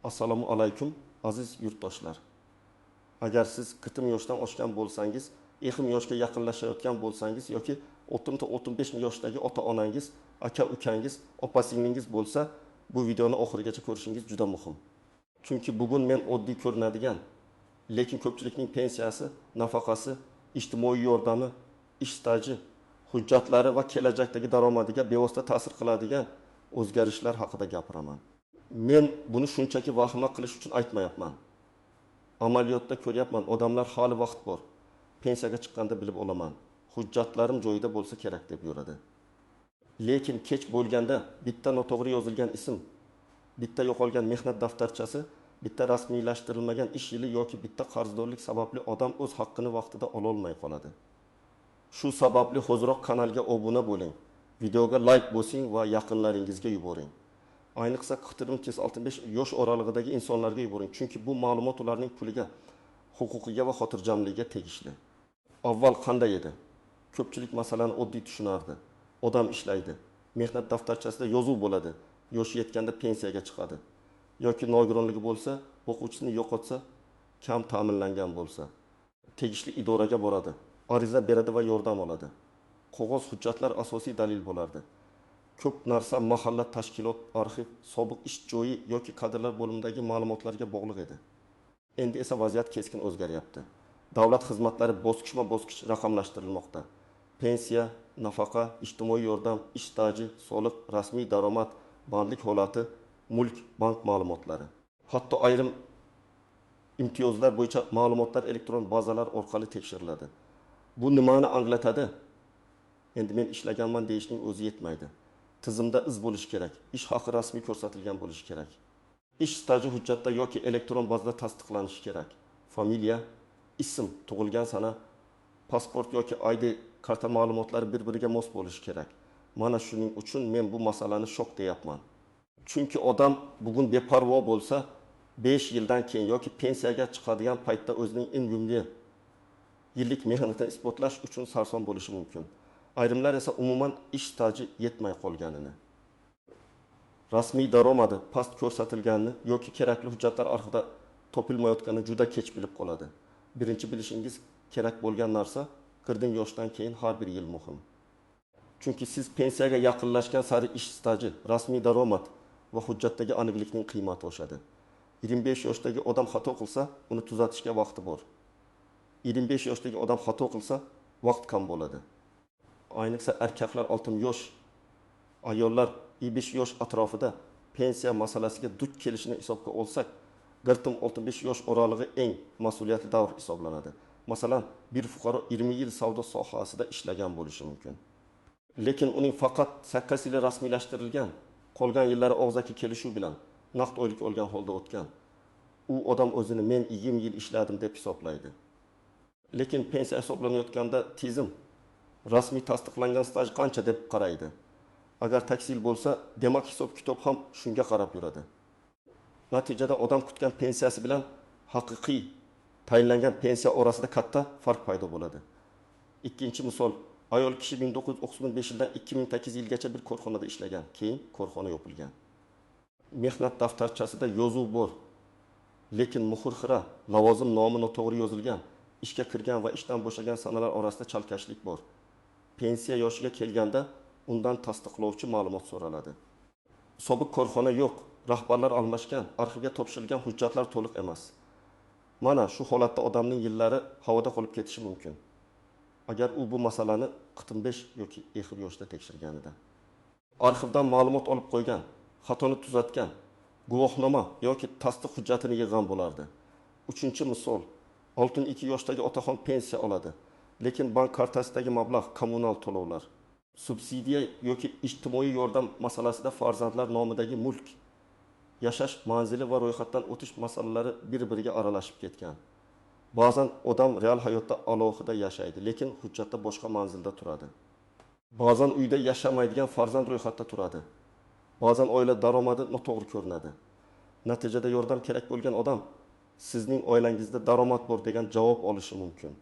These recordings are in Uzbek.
Assalomu alaykum aziz yurtdoshlar. Agar siz 40 yoshdan oshgan bo'lsangiz, 20 yoshga yaqinlashayotgan bo'lsangiz yoki 30-35 yoshdagi ota-onangiz, aka-ukangiz, opa-singlingiz bo'lsa, bu videoni oxirigacha ko'rishingiz juda muhim. Chunki bugun men oddiy ko'rinadigan, lekin ko'pchilikning pensiyasi, nafaqasi, ijtimoiy yordami, ish staji, hujjatlari va kelajakdagi daromadiga bevosita ta'sir qiladigan o'zgarishlar haqida gapiraman. Men buni shunchaki vahima qilish uchun aytmayapman. Amaliyotda ko'ryapman, odamlar hali vaqt bor. Pensiyaga chiqqanda bilib olaman. Hujjatlarim joyida bo'lsa kerak deb yuradi. Lekin kech bo'lganda bitta noto'g'ri yozilgan ism, bitta yo'qolgan mehnat daftarchasi, bitta rasmiylashtirilmagan ish yili yoki bitta qarzdorlik sababli odam o'z haqqini vaqtida ola olmay qoladi. Shu sababli hozirroq kanalga obuna bo'ling, videoga like bosing va yaqinlaringizga yuboring. Ayniqsa 40-65 yosh oralig'idagi insonlarga yuboring, chunki bu ma'lumot ularning puliga, huquqiga va xotirjamligiga tegishli. Avval qanday edi? Ko'pchilik masalani oddiy tushunardi. Odam ishlaydi, mehnat daftarchasida yozuv bo'ladi, yoshi yetganda pensiyaga chiqadi. Yoki nogironligi bo'lsa, o'quvchisini yo'qotsa, kam ta'minlangan bo'lsa, tegishli idoraga boradi, ariza beradi va yordam oladi. Qog'oz hujjatlar asosiy dalil bo'lardi. Ko'p narsa mahalla, tashkilot, arxiv, sobiq ish joyi yoki kadrlar bo'limidagi ma'lumotlarga bog'liq edi. Endi esa vaziyat keskin o'zgaryapti. Davlat xizmatlari bosqichma-bosqich raqamlashtirilmoqda. Pensiya, nafaqa, ijtimoiy yordam, ish staji, soliq, rasmiy daromad, bandlik holati, mulk, bank ma'lumotlari. Hatto ayrim imtiyozlar bo'yicha ma'lumotlar elektron bazalar orqali tekshiriladi. Bu nimani anglatadi? Endi men ishlaganman deyishning o'zi yetmaydi. Tizimda iz bo'lishi kerak, ish haqi rasmiy ko'rsatilgan bo'lishi kerak. Ish staji hujjatda yoki elektron bazada tasdiqlanishi kerak. Familiya, ism, tug'ilgan sana, pasport yoki ID karta ma'lumotlari bir-biriga mos bo'lishi kerak. Mana shuning uchun men bu masalani shok deyapman. Chunki odam bugun beparvo bo'lsa, 5 yildan keyin yoki pensiyaga chiqadigan paytda o'zining unumli yillik mehnatini isbotlash uchun sarson bo'lishi mumkin. Ayrimlar esa umuman ish staji yetmay qolganini, rasmiy daromadi past ko'rsatilganini yoki kerakli hujjatlar arxivida topilmayotganini juda kech bilib qoladi. Birinchi bilishingiz kerak bo'lgan narsa 40 yoshdan keyin har bir yil muhim. Chunki siz pensiyaga yaqinlashgan sari ish staji, rasmiy daromad va hujjatdagi aniqlikning qiymati oshadi. 25 yoshdagi odam xato qilsa, uni tuzatishga vaqti bor. 25 yoshdagi odam xato qilsa, vaqt kam bo'ladi. Ayniqsa erkaklar 60 yosh, ayollar 25 yosh atrofida pensiya masalasiga duch kelishini hisobga olsak, 40-65 yosh oralig'i eng mas'uliyatli davr hisoblanadi. Masalan, bir fuqaro 20 yil savdo sohasida ishlagan bo'lishi mumkin. Lekin uning faqat 8 yili rasmiylashtirilgan, qolgan yillari og'zaki kelishuv bilan naqd oylik olgan holda o'tgan. U odam o'zini men 20 yil ishladim deb hisoblaydi. Lekin pensiya hisoblanayotganda tizim rasmiy tasdiqlangan staj qancha deb qaraydi. Agar taksil bo'lsa, demak hisob-kitob ham shunga qarab yuradi. Natijada odam kutgan pensiyasi bilan haqiqiy tayinlangan pensiya orasida katta farq paydo bo'ladi. Ikkinchi misol, ayol kishi 1995 yildan 2008 yilgacha bir korxonada ishlagan, keyin korxona yopilgan. Mehnat daftarchasida yozuv bor, lekin muhr xira, lavozim nomi noto'g'ri yozilgan, ishga kirgan va ishdan bo'shagan sanalar orasida chalkashlik bor. Pensiya yoshiga kelganda undan tasdiqlovchi ma'lumot so'raladi. Sobiq korxona yo'q, rahbarlar almashgan, arxivga topshirilgan hujjatlar to'liq emas. Mana shu holatda odamning yillari havoda qolib ketishi mumkin. Agar u bu masalani 45 yoki 20 yoshda tekshirganida. Arxivdan ma'lumot olib qo'ygan, xatoni tuzatgan, guvohnoma yoki tasdiq hujjatini yig'gan bo'lardi. Uchinchi misol, 62 yoshdagi otaxon pensiya oladi. Lekin bank kartasidagi mablag' kommunal to'lovlar, subsidiya yoki ijtimoiy yordam masalasida farzandlar nomidagi mulk, yashash manzili va ro'yxatdan o'tish masalalari bir-biriga aralashib ketgan. Ba'zan odam real hayotda alohida yashaydi, lekin hujjatda boshqa manzilda turadi. Ba'zan uyda yashamaydigan farzand ro'yxatda turadi. Ba'zan oila daromadi noto'g'ri ko'rinadi. Natijada yordam kerak bo'lgan odam sizning oilangizda daromad bor degan javob olishi mumkin.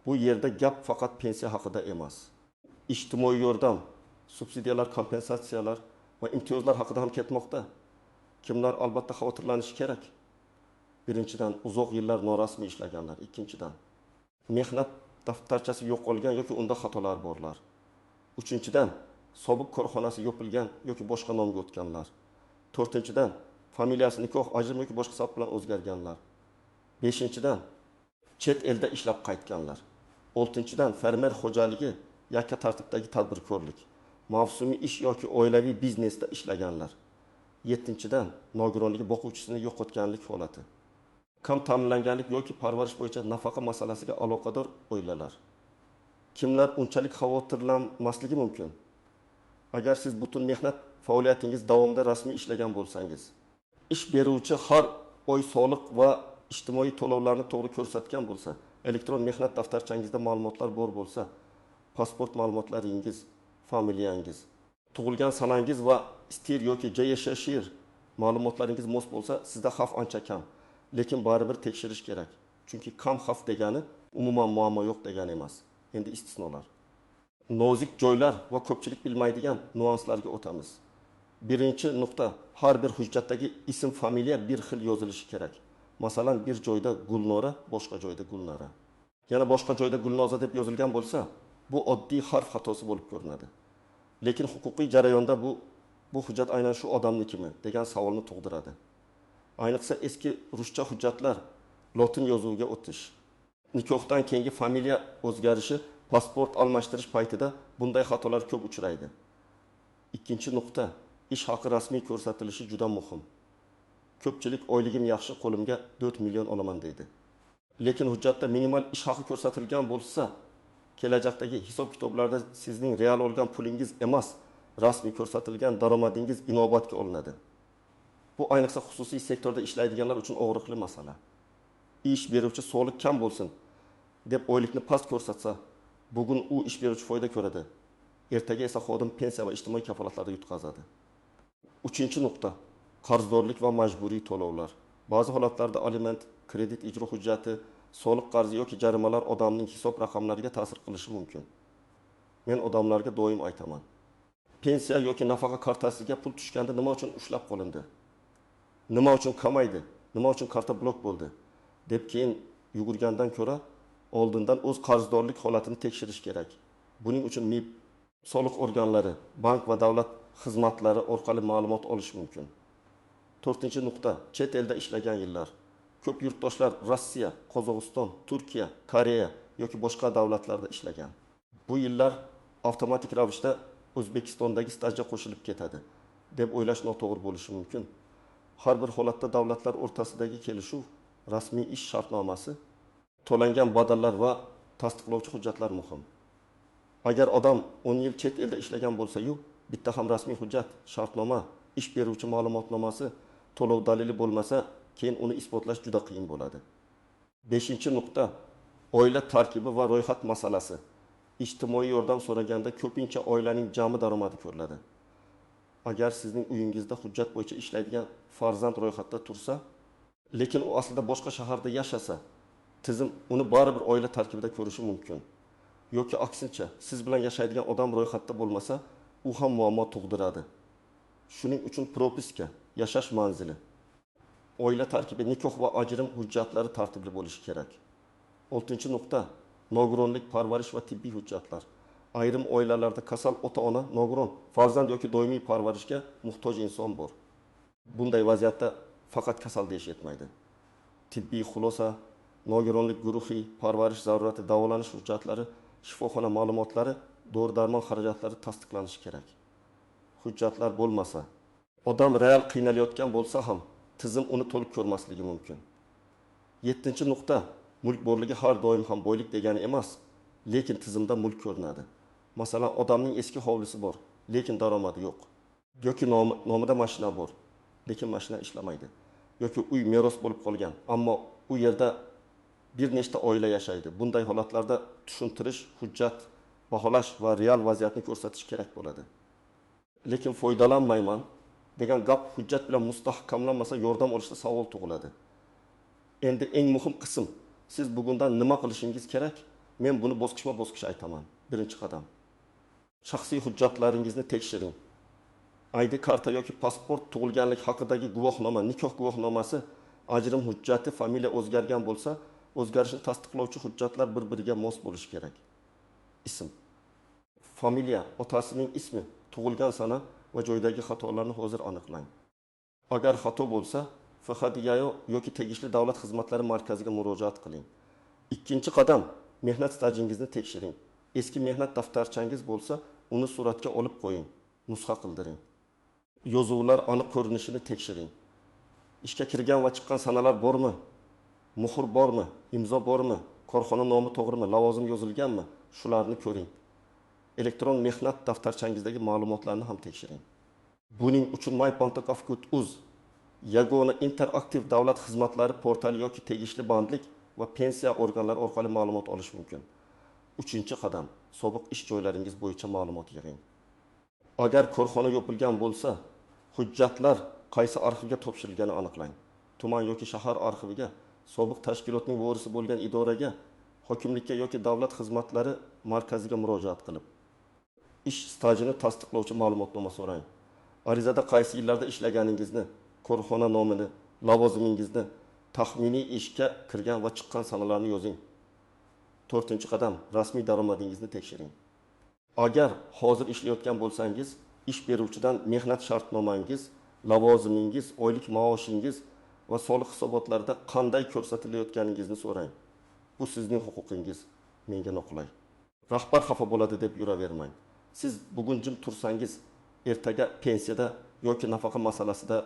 Bu yerda gap faqat pensiya haqida emas. Ijtimoiy yordam, subsidiyalar, kompensatsiyalar va imtiyozlar haqida ham ketmoqda. Kimlar albatta xavotirlanishi kerak? Birinchidan, uzoq yillar norasmiy ishlaganlar. Ikkinchidan, mehnat daftarchasi yo'qolgan yoki unda xatolar borlar. Uchinchidan, sobiq korxonasi yopilgan yoki boshqa nomga o'tganlar. To'rtinchidan, familiyasi nikoh, ajrim yoki boshqa sabab bilan o'zgarganlar. Beshinchidan, chet elda ishlab qaytganlar. Oltinchidan, fermer xo'jaligi yakka tartibdagi tadbirkorlik, mavsumiy ish yoki oilaviy biznesda ishlaganlar. Yettinchidan, nogironligi boquvchisini yo'qotganlik holati. Kam ta'minlanganlik yoki parvarish bo'yicha nafaqa masalasiga aloqador oilalar. Kimlar unchalik xavotirlanmasligi mumkin? Agar siz butun mehnat faoliyatingiz davomida rasmiy ishlagan bo'lsangiz, ish beruvchi har oy soliq va ijtimoiy to'lovlarni to'g'ri ko'rsatgan bo'lsa, elektron mehnat daftarchangizda ma'lumotlar bor bo'lsa, pasport ma'lumotlaringiz, familiyangiz, tug'ilgan sanangiz va stir yoki JSHR ma'lumotlaringiz mos bo'lsa, sizda xavf ancha kam. Lekin baribir tekshirish kerak. Chunki kam xavf degani umuman muammo yo'q degani emas. Endi istisnolar. Nozik joylar va ko'pchilik bilmaydigan nuanslarga o'tamiz. Birinchi nuqta, har bir hujjatdagi ism, familiya bir xil yozilishi kerak. Masalan, bir joyda Gulnora, boshqa joyda Gulnora. Yana boshqa joyda Gulnoza deb yozilgan bo'lsa, bu oddiy harf xatosi bo'lib ko'rinadi. Lekin huquqiy jarayonda bu hujjat aynan shu odamnikimi degan savolni tug'diradi. Ayniqsa eski ruscha hujjatlar lotin yozuviga o'tish, nikohdan keyingi familiya o'zgarishi, pasport almashtirish paytida bunday xatolar ko'p uchraydi. Ikkinchi nuqta, ish haqi rasmiy ko'rsatilishi juda muhim. Ko'pchilik oyligim yaxshi, qo'limga 4 million olaman deydi. Lekin hujjatda minimal ish haqi ko'rsatilgan bo'lsa, kelajakdagi hisob kitoblarda sizning real olgan pulingiz emas, rasmiy ko'rsatilgan daromadingiz inobatga olinadi. Bu ayniqsa xususiy sektorda ishlaydiganlar uchun og'riqli masala. Ish beruvchi soliq kam bo'lsin deb oylikni past ko'rsatsa, bugun u ish beruvchi foyda ko'radi. Ertaga esa xodim pensiya va ijtimoiy kafolatlarga yutqazadi. Uchinchi nuqta, qarzdorlik va majburiy to'lovlar. Ba'zi holatlarda aliment, kredit ijro hujjati, soliq qarzi yoki jarimalar odamning hisob raqamlariga ta'sir qilishi mumkin. Men odamlarga doim aytaman. Pensiya yoki nafaqa kartasiga pul tushganda nima uchun ushlab qolindi? Nima uchun kamaydi? Nima uchun karta blok bo'ldi? Deb keyin yugurgandan ko'ra, oldindan o'z qarzdorlik holatini tekshirish kerak. Buning uchun MIB, soliq organlari, bank va davlat xizmatlari orqali ma'lumot olish mumkin. To'rtinchi nuqta, chet elda ishlagan yillar. Ko'p yurtdoshlar Rossiya, Qozog'iston, Turkiya, Koreya yoki boshqa davlatlarda ishlagan. Bu yillar avtomatik ravishda O'zbekistondagi stajga qo'shilib ketadi deb o'ylash noto'g'ri bo'lishi mumkin. Har bir holatda davlatlar o'rtasidagi kelishuv, rasmiy ish shartnomasi, to'langan badallar va tasdiqlovchi hujjatlar muhim. Agar odam 10 yil chet elda ishlagan bo'lsa-yu, bitta ham rasmiy hujjat, shartnoma, ish beruvchi ma'lumotnomasi, to'lov dalili bo'lmasa, keyin uni isbotlash juda qiyin bo'ladi. 5-nuqta, oila tarkibi va ro'yxat masalasi. Ijtimoiy yordam so'raganda ko'pincha oilaning jami daromadi ko'riladi. Agar sizning uyingizda hujjat bo'yicha ishlaydigan farzand ro'yxatda tursa, lekin u aslida boshqa shaharda yashasa, tizim uni baribir oila tarkibida ko'rishi mumkin. Yoki aksincha, siz bilan yashaydigan odam ro'yxatda bo'lmasa, u ham muammo tug'diradi. Shuning uchun propiska, yashash manzili, oila tarkibi, nikoh va ajrim hujjatlari tartibli bo'lishi kerak. 6-nuqta, nogironlik, parvarish va tibbiy hujjatlar. Ayrim oilalarda kasal ota-ona, nogiron, farzand yoki doimiy parvarishga muhtoj inson bor. Bunday vaziyatda faqat kasal deyish yetmaydi. Tibbiy xulosa, nogironlik guruhi, parvarish zarurati, davolanish hujjatlari, shifoxona ma'lumotlari, dori-darmon xarajatlari tasdiqlanishi kerak. Hujjatlar bo'lmasa, odam real qiynalayotgan bo'lsa ham, tizim uni to'liq ko'rmasligi mumkin. 7-nuqta, mulk borligi har doim ham boylik degani emas, lekin tizimda mulk ko'rinadi. Masalan, odamning eski hovlisi bor, lekin daromadi yo'q. Yoki nomida mashina bor, lekin mashina ishlamaydi. Yoki uy meros bo'lib qolgan, ammo u yerda bir nechta oila yashaydi. Bunday holatlarda tushuntirish, hujjat, baholash va real vaziyatni ko'rsatish kerak bo'ladi. Lekin foydalanmayman degan gap hujjat bilan mustahkamlanmasa, yordam olishda savol tug'iladi. Endi eng muhim qism, siz bugundan nima qilishingiz kerak? Men buni bosqichma-bosqich aytaman. Birinchi qadam, shaxsiy hujjatlaringizni tekshiring. ID karta yoki pasport, tug'ilganlik haqidagi guvohnoma, nikoh guvohnomasi, ajrim hujjati, familiya o'zgargan bo'lsa, o'zgarishni tasdiqlovchi hujjatlar bir-biriga mos bo'lishi kerak. Ism, familiya, otasining ismi, tug'ilgan sana va joydagi xatolarni hozir aniqlang. Agar xato bo'lsa, FHDYO yoki tegishli davlat xizmatlari markaziga murojaat qiling. Ikkinchi qadam, mehnat stajingizni tekshiring. Eski mehnat daftarchangiz bo'lsa, uni suratga olib qo'ying, nusxa qildiring. Yozuvlar aniq ko'rinishini tekshiring. Ishga kirgan va chiqqan sanalar bormi? Muhr bormi? Imzo bormi? Korxona nomi to'g'rimi? Lavozim yozilganmi? Shularni ko'ring. Elektron mehnat daftarchangizdagi ma'lumotlarni ham tekshiring. Buning uchun mypontokovkut.uz yagona interaktiv davlat xizmatlari portali yoki tegishli bandlik va pensiya organlari orqali ma'lumot olish mumkin. Uchinchi qadam, sobiq ish joylaringiz bo'yicha ma'lumot yig'ing. Agar korxona yopilgan bo'lsa, hujjatlar qaysi arxivga topshirilgani aniqlang. Tuman yoki shahar arxiviga, sobiq tashkilotning vorisi bo'lgan idoraga, hokimlikka yoki davlat xizmatlari markaziga murojaat qilib, ish stajini tasdiqlovchi ma'lumotnoma so'rang. Arizada qaysi yillarda ishlaganingizni, korxona nomini, lavozimingizni, taxminiy ishga kirgan va chiqqan sanalarni yozing. 4-qadam, rasmiy daromadingizni tekshiring. Agar hozir ishlayotgan bo'lsangiz, ish beruvchidan mehnat shartnomangiz, lavozimingiz, oylik maoshingiz va soliq hisobotlarida qanday ko'rsatilayotganingizni so'rang. Bu sizning huquqingiz, menga noqulay. Rahbar xafa bo'ladi deb yuravermang. Siz bugun jim tursangiz, ertaga pensiyada yoki nafaqa masalasida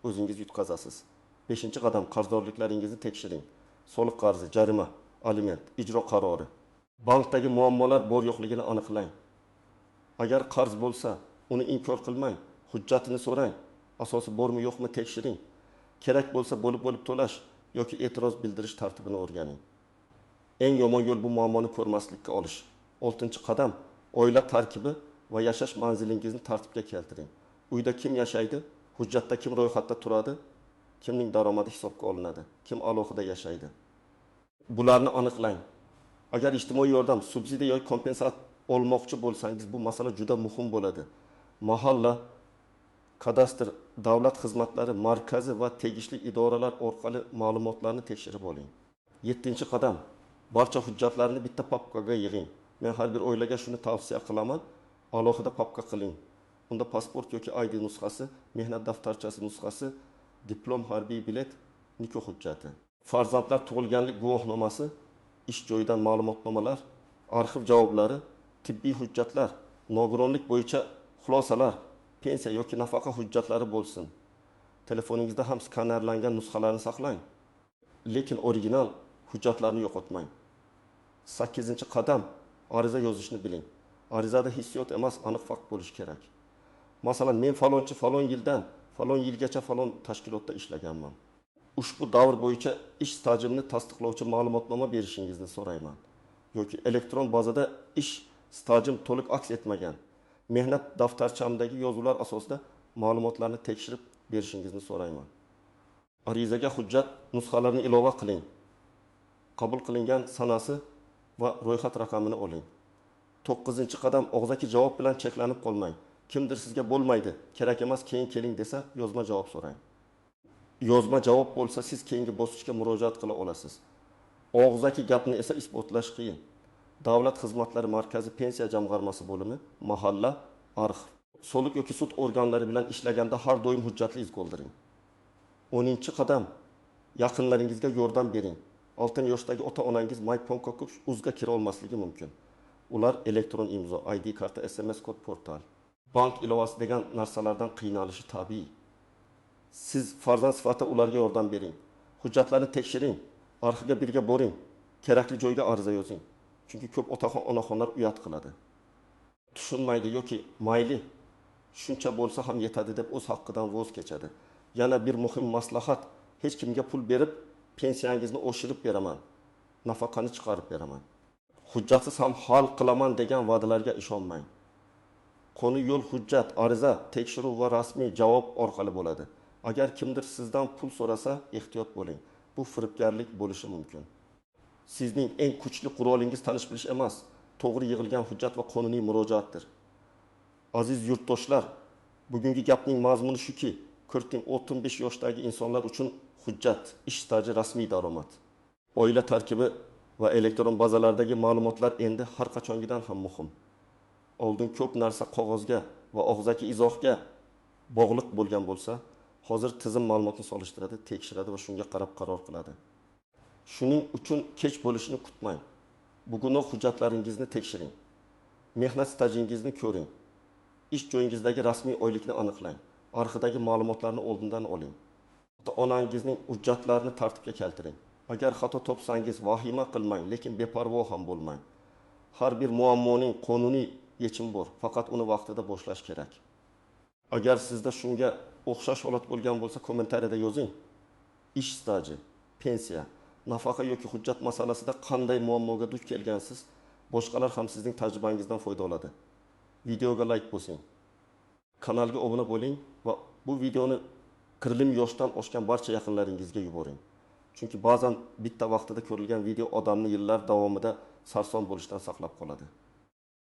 o'zingiz yutqazasiz. 5-qadam, qarzdorliklaringizni tekshiring. Soliq qarzi, jarima, aliment, ijro qarori. Bankdagi muammolar bor yo'qligini aniqlang. Agar qarz bo'lsa, uni inkor qilmang, hujjatini so'rang. Asosi bormi yo'qmi tekshiring. Kerak bo'lsa bo'lib to'lash yoki e'tiroz bildirish tartibini o'rganing. Eng yomon yo'l bu muammoni ko'rmaslikka olish. 6-qadam, oila tarkibi va yashash manzilingizni tartibga keltiring. Uyda kim yashaydi? Hujjatda kim ro'yxatda turadi? Kimning daromadi hisobga olinadi? Kim alohida yashaydi? Bularni aniqlang. Agar ijtimoiy yordam, subsidiya yoki kompensat olmoqchi bo'lsangiz, bu masala juda muhim bo'ladi. Mahalla, kadastr, davlat xizmatlari markazi va tegishli idoralar orqali ma'lumotlarni tekshirib oling. 7-qadam, barcha hujjatlarni bitta papkaga yig'ing. Men har bir oilaga shuni tavsiya qilaman, alohida papka qiling. Unda pasport yoki ID nusxasi, mehnat daftarchasi nusxasi, diplom, harbiy bilet, nikoh hujjati. Farzandlar tug'ilganlik guvohnomasi, ish joyidan ma'lumotnomalar, arxiv javoblari, tibbiy hujjatlar, nogironlik bo'yicha xulosalar, pensiya yoki nafaqa hujjatlari bo'lsin. Telefoningizda ham skanerlangan nusxalarni saqlang. Lekin original hujjatlarni yo'qotmang. 8-qadam, ariza yozishni biling. Arizada hissiyot emas, aniq fakt bo'lishi kerak. Masalan, men falonchi falon yildan falon yilgacha falon tashkilotda ishlaganman. Ushbu davr bo'yicha ish stajimni tasdiqlovchi ma'lumotnoma berishingizni so'rayman. Yoki elektron bazada ish stajim to'liq aks etmagan. Mehnat daftarchamdagi yozuvlar asosida ma'lumotlarni tekshirib berishingizni so'rayman. Arizaga hujjat nusxalarini ilova qiling. Qabul qilingan sanasi va ro'yxat raqamini oling. 9-qadam, og'zaki javob bilan cheklanib qolmang. Kimdir sizga bo'lmaydi, kerak emas, keyin keling desa, yozma javob so'rang. Yozma javob bo'lsa, siz keyingi bosqichga murojaat qila olasiz. Og'zaki gapni esa isbotlash qiyin. Davlat xizmatlari markazi pensiya jamg'armasi bo'limi, mahalla, arxiv. Soliq yoki sud organlari bilan ishlaganda har doim hujjatli iz qoldiring. 10-qadam, yaqinlaringizga yordam bering. 6 yoshdagi ota-onangiz mypontokovkut.uzga kira olmasligi mumkin. Ular elektron imzo, ID karta, SMS kod, portal, bank ilovasi degan narsalardan qiynalishi tabiiy. Siz farzand sifatida ularga yordam bering. Hujjatlarni tekshiring, arxivga birga boring, kerakli joyga ariza yozing. Chunki ko'p otaxon, onaxonlar uyat qiladi. Tushunmaydi yoki mayli, shuncha bo'lsa ham yetadi deb o'z haqqidan voz kechadi. Yana bir muhim maslahat, hech kimga pul berib, pensiyangizni oshirib beraman, nafaqani chiqarib beraman. Hujjatsiz ham hal qilaman degan va'dalarga ishonmang. Qonun yo'l hujjat, ariza, tekshiruv va rasmiy javob orqali bo'ladi. Agar kimdir sizdan pul so'rasa, ehtiyot bo'ling. Bu firibgarlik bo'lishi mumkin. Sizning eng kuchli qurolingiz tanish-bilish emas, to'g'ri yig'ilgan hujjat va qonuniy murojaatdir. Aziz yurtdoshlar, Bugungi gapning mazmuni shuki, 40-35 yoshdagi insonlar uchun hujjat, ish staji rasmiy daromad. Oila tarkibi va elektron bazalardagi ma'lumotlar endi har qachongidan ham muhim. Oldin ko'p narsa qog'ozga va og'zaki izohga bog'liq bo'lgan bo'lsa, hozir tizim ma'lumotni solishtiradi, tekshiradi va shunga qarab qaror qiladi. Shuning uchun kech bo'lishini kutmang. Bugunoq hujjatlaringizni tekshiring. Mehnat stajingizni ko'ring. Ish joyingizdagi rasmiy oylikni aniqlang. Arxidagi ma'lumotlarni oldindan oling. Ota-onangizning hujjatlarini tartibga keltiring. Agar xato topsangiz vahima qilmang, lekin beparvo ham bo'lmang. Har bir muammoning qonuniy yechimi bor, faqat uni vaqtida boshlash kerak. Agar sizda shunga o'xshash holat bo'lgan bo'lsa, kommentariyada yozing. Ish staji, pensiya, nafaqa yoki hujjat masalasida qanday muammoga duch kelgansiz, boshqalar ham sizning tajribangizdan foyda oladi. Videoga like bosing. Kanalga obuna bo'ling va bu videoni qirlim yoshdan oshgan barcha yaqinlaringizga yuboring. Chunki ba'zan bitta vaqtida ko'rilgan video odamni yillar davomida sarson bo'lishdan saqlab qoladi.